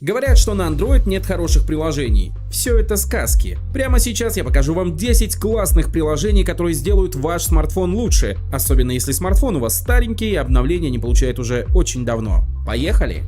Говорят, что на Android нет хороших приложений. Все это сказки. Прямо сейчас я покажу вам 10 классных приложений, которые сделают ваш смартфон лучше, особенно если смартфон у вас старенький и обновления не получает уже очень давно. Поехали!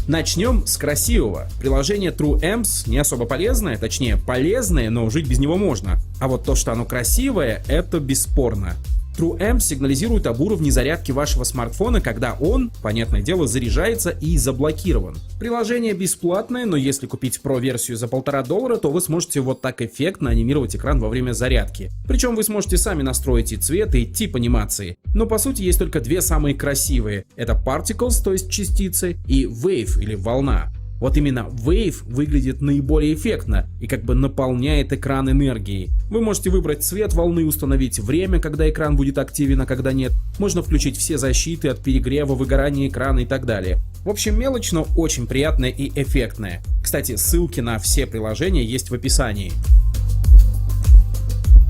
Начнем с красивого. Приложение TrueAmps не особо полезное, точнее полезное, но жить без него можно. А вот то, что оно красивое, это бесспорно. TrueAmps сигнализирует об уровне зарядки вашего смартфона, когда он, понятное дело, заряжается и заблокирован. Приложение бесплатное, но если купить Pro-версию за $1,5, то вы сможете вот так эффектно анимировать экран во время зарядки. Причем вы сможете сами настроить и цвет, и тип анимации. Но по сути есть только две самые красивые. Это Particles, то есть частицы, и Wave или волна. Вот именно Wave выглядит наиболее эффектно и как бы наполняет экран энергией. Вы можете выбрать цвет волны, установить время, когда экран будет активен, а когда нет. Можно включить все защиты от перегрева, выгорания экрана и так далее. В общем, мелочь, но очень приятная и эффектная. Кстати, ссылки на все приложения есть в описании.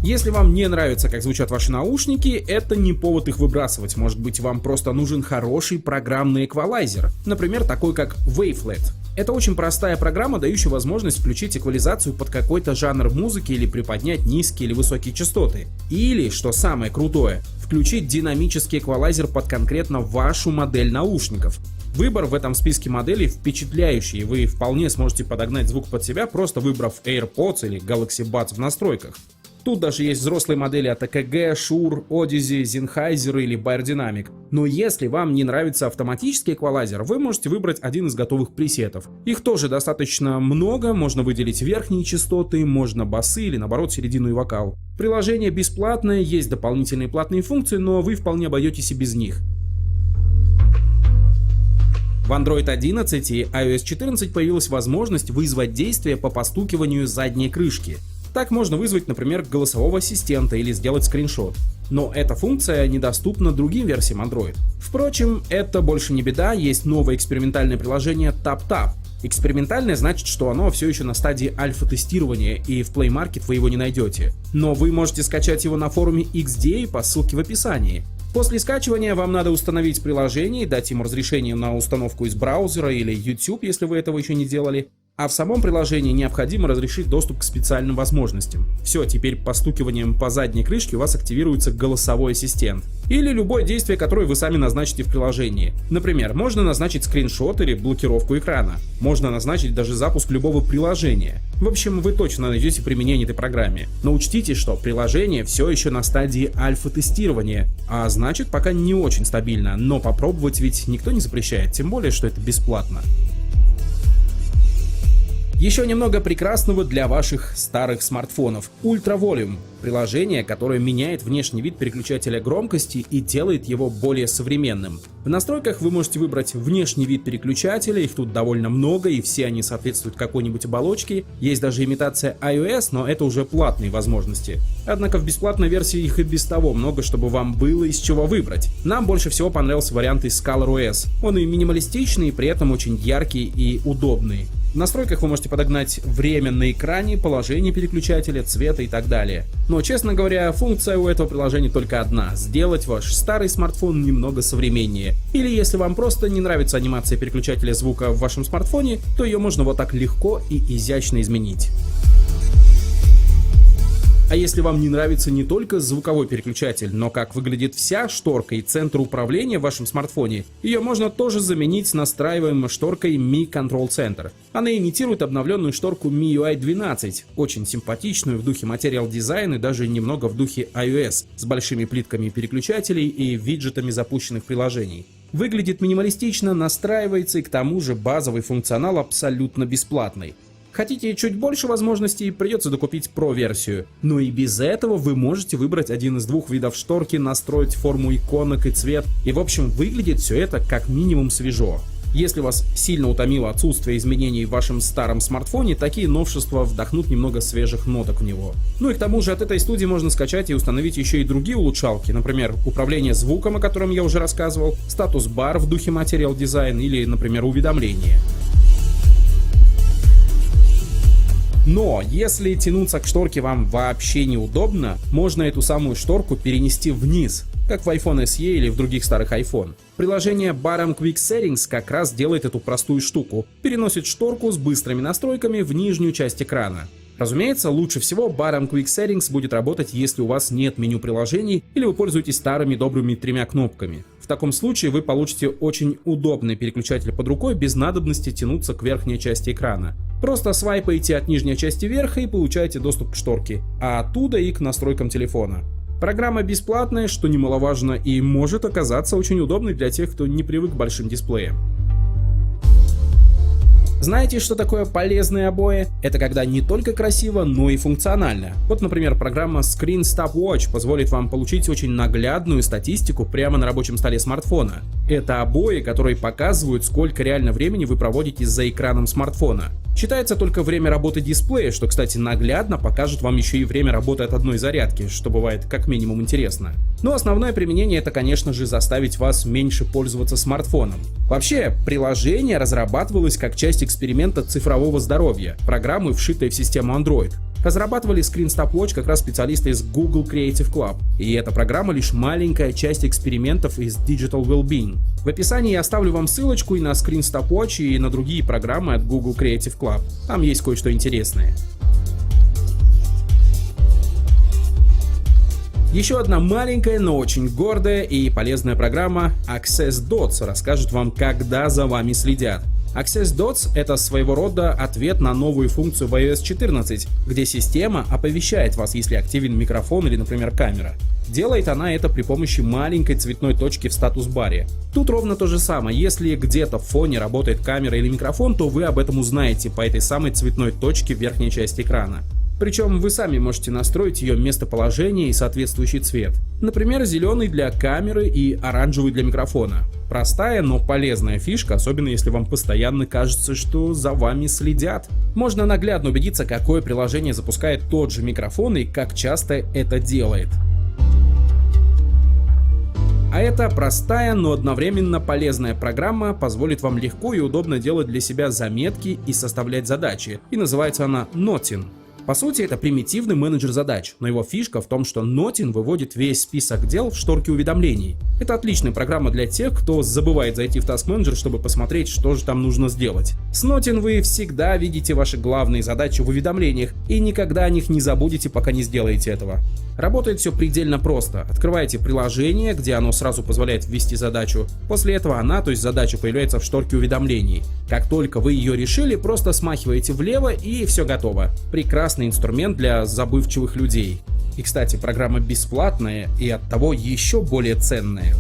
Если вам не нравится, как звучат ваши наушники, это не повод их выбрасывать. Может быть, вам просто нужен хороший программный эквалайзер, например, такой как Wavelet. Это очень простая программа, дающая возможность включить эквализацию под какой-то жанр музыки или приподнять низкие или высокие частоты. Или, что самое крутое, включить динамический эквалайзер под конкретно вашу модель наушников. Выбор в этом списке моделей впечатляющий, и вы вполне сможете подогнать звук под себя, просто выбрав AirPods или Galaxy Buds в настройках. Тут даже есть взрослые модели от EKG, Shure, Odyssey, Sennheiser или Beyerdynamic. Но если вам не нравится автоматический эквалайзер, вы можете выбрать один из готовых пресетов. Их тоже достаточно много, можно выделить верхние частоты, можно басы или наоборот середину и вокал. Приложение бесплатное, есть дополнительные платные функции, но вы вполне обойдетесь и без них. В Android 11 и iOS 14 появилась возможность вызвать действие по постукиванию задней крышки. Так можно вызвать, например, голосового ассистента или сделать скриншот. Но эта функция недоступна другим версиям Android. Впрочем, это больше не беда, есть новое экспериментальное приложение TapTap. Экспериментальное значит, что оно все еще на стадии альфа-тестирования, и в Play Market вы его не найдете. Но вы можете скачать его на форуме XDA по ссылке в описании. После скачивания вам надо установить приложение и дать ему разрешение на установку из браузера или YouTube, если вы этого еще не делали. А в самом приложении необходимо разрешить доступ к специальным возможностям. Все, теперь постукиванием по задней крышке у вас активируется голосовой ассистент. Или любое действие, которое вы сами назначите в приложении. Например, можно назначить скриншот или блокировку экрана. Можно назначить даже запуск любого приложения. В общем, вы точно найдете применение этой программе. Но учтите, что приложение все еще на стадии альфа-тестирования, а значит пока не очень стабильно, но попробовать ведь никто не запрещает, тем более, что это бесплатно. Еще немного прекрасного для ваших старых смартфонов. Ultra Volume – приложение, которое меняет внешний вид переключателя громкости и делает его более современным. В настройках вы можете выбрать внешний вид переключателя, их тут довольно много, и все они соответствуют какой-нибудь оболочке. Есть даже имитация iOS, но это уже платные возможности. Однако в бесплатной версии их и без того много, чтобы вам было из чего выбрать. Нам больше всего понравился вариант из ScalarOS. Он и минималистичный, и при этом очень яркий и удобный. В настройках вы можете подогнать время на экране, положение переключателя, цвета и так далее. Но, честно говоря, функция у этого приложения только одна – сделать ваш старый смартфон немного современнее. Или если вам просто не нравится анимация переключателя звука в вашем смартфоне, то ее можно вот так легко и изящно изменить. А если вам не нравится не только звуковой переключатель, но как выглядит вся шторка и центр управления в вашем смартфоне, ее можно тоже заменить настраиваемой шторкой Mi Control Center. Она имитирует обновленную шторку MIUI 12, очень симпатичную в духе Material Design и даже немного в духе iOS, с большими плитками переключателей и виджетами запущенных приложений. Выглядит минималистично, настраивается и к тому же базовый функционал абсолютно бесплатный. Хотите чуть больше возможностей, придется докупить Pro-версию. Но и без этого вы можете выбрать один из двух видов шторки, настроить форму иконок и цвет. И в общем выглядит все это как минимум свежо. Если вас сильно утомило отсутствие изменений в вашем старом смартфоне, такие новшества вдохнут немного свежих ноток в него. Ну и к тому же от этой студии можно скачать и установить еще и другие улучшалки, например, управление звуком, о котором я уже рассказывал, статус-бар в духе Material Design или, например, уведомления. Но если тянуться к шторке вам вообще неудобно, можно эту самую шторку перенести вниз. как в iPhone SE или в других старых iPhone. Приложение Bottom Quick Settings как раз делает эту простую штуку, переносит шторку с быстрыми настройками в нижнюю часть экрана. Разумеется, лучше всего Bottom Quick Settings будет работать, если у вас нет меню приложений или вы пользуетесь старыми добрыми 3 кнопками. В таком случае вы получите очень удобный переключатель под рукой без надобности тянуться к верхней части экрана. Просто свайпаете от нижней части вверх и получаете доступ к шторке, а оттуда и к настройкам телефона. Программа бесплатная, что немаловажно, и может оказаться очень удобной для тех, кто не привык к большим дисплеям. Знаете, что такое полезные обои? Это когда не только красиво, но и функционально. Вот, например, программа Screen Stopwatch позволит вам получить очень наглядную статистику прямо на рабочем столе смартфона. Это обои, которые показывают, сколько реально времени вы проводите за экраном смартфона. Считается только время работы дисплея, что, кстати, наглядно покажет вам еще и время работы от одной зарядки, что бывает как минимум интересно. Но основное применение — это, конечно же, заставить вас меньше пользоваться смартфоном. Вообще, приложение разрабатывалось как часть эксперимента цифрового здоровья, программы, вшитой в систему Android. Разрабатывали Screen Stopwatch как раз специалисты из Google Creative Club, и эта программа лишь маленькая часть экспериментов из Digital Wellbeing. В описании я оставлю вам ссылочку и на Screen Stopwatch, и на другие программы от Google Creative Club. Там есть кое-что интересное. Еще одна маленькая, но очень гордая и полезная программа Access Dots расскажет вам, когда за вами следят. Access Dots — это своего рода ответ на новую функцию в iOS 14, где система оповещает вас, если активен микрофон или, например, камера. Делает она это при помощи маленькой цветной точки в статус-баре. Тут ровно то же самое. Если где-то в фоне работает камера или микрофон, то вы об этом узнаете по этой самой цветной точке в верхней части экрана. Причем вы сами можете настроить ее местоположение и соответствующий цвет. Например, зеленый для камеры и оранжевый для микрофона. Простая, но полезная фишка, особенно если вам постоянно кажется, что за вами следят. Можно наглядно убедиться, какое приложение запускает тот же микрофон и как часто это делает. А эта простая, но одновременно полезная программа позволит вам легко и удобно делать для себя заметки и составлять задачи. И называется она Notion. По сути, это примитивный менеджер задач, но его фишка в том, что Notion выводит весь список дел в шторке уведомлений. Это отличная программа для тех, кто забывает зайти в Task Manager, чтобы посмотреть, что же там нужно сделать. С Notion вы всегда видите ваши главные задачи в уведомлениях и никогда о них не забудете, пока не сделаете этого. Работает все предельно просто. Открываете приложение, где оно сразу позволяет ввести задачу. После этого она, то есть задача, появляется в шторке уведомлений. Как только вы ее решили, просто смахиваете влево и все готово. Прекрасный инструмент для забывчивых людей. И, кстати, программа бесплатная и оттого еще более ценная.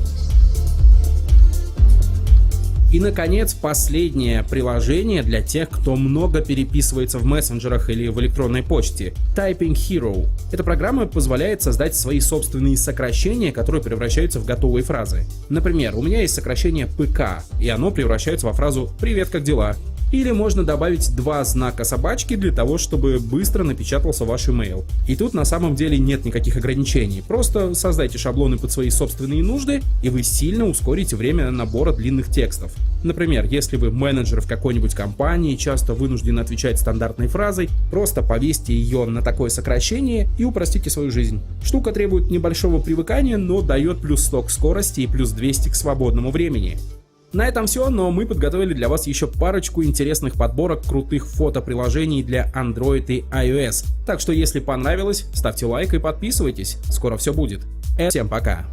И, наконец, последнее приложение для тех, кто много переписывается в мессенджерах или в электронной почте — Typing Hero. Эта программа позволяет создать свои собственные сокращения, которые превращаются в готовые фразы. Например, у меня есть сокращение ПК, и оно превращается во фразу «Привет, как дела?». Или можно добавить 2 знака собачки для того, чтобы быстро напечатался ваш email. И тут на самом деле нет никаких ограничений. Просто создайте шаблоны под свои собственные нужды, и вы сильно ускорите время набора длинных текстов. Например, если вы менеджер в какой-нибудь компании и часто вынуждены отвечать стандартной фразой, просто повесьте ее на такое сокращение и упростите свою жизнь. Штука требует небольшого привыкания, но дает плюс 100 к скорости и плюс 200 к свободному времени. На этом все, но мы подготовили для вас еще парочку интересных подборок крутых фотоприложений для Android и iOS. Так что если понравилось, ставьте лайк и подписывайтесь. Скоро все будет. Всем пока!